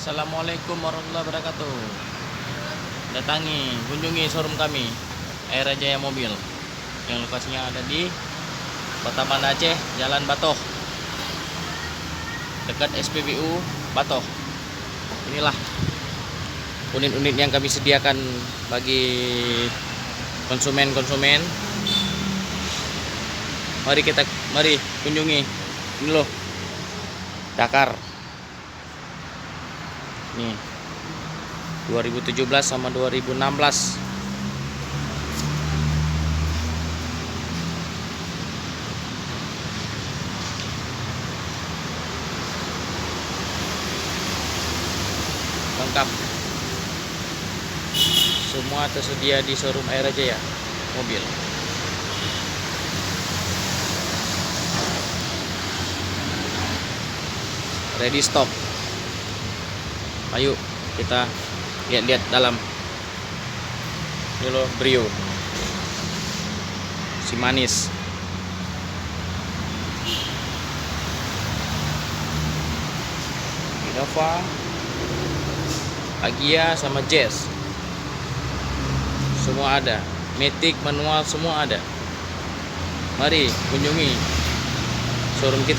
Assalamualaikum warahmatullahi wabarakatuh. Kunjungi showroom kami, Aira Jaya Mobil, yang lokasinya ada di Kota Banda Aceh, Jalan Batoh, dekat SPBU Batoh. Inilah unit-unit yang kami sediakan bagi konsumen-konsumen. Mari kunjungi. Ini loh, Dakar. Nih, 2017 sama 2016. Lengkap. Semua tersedia di showroom Aira Jaya Mobil. Ready stock. Ayo kita lihat-lihat dalam. Ini loh, Brio, si manis. Innova, Agia sama Jazz, semua ada. Matic, manual, semua ada. Mari kunjungi showroom kita.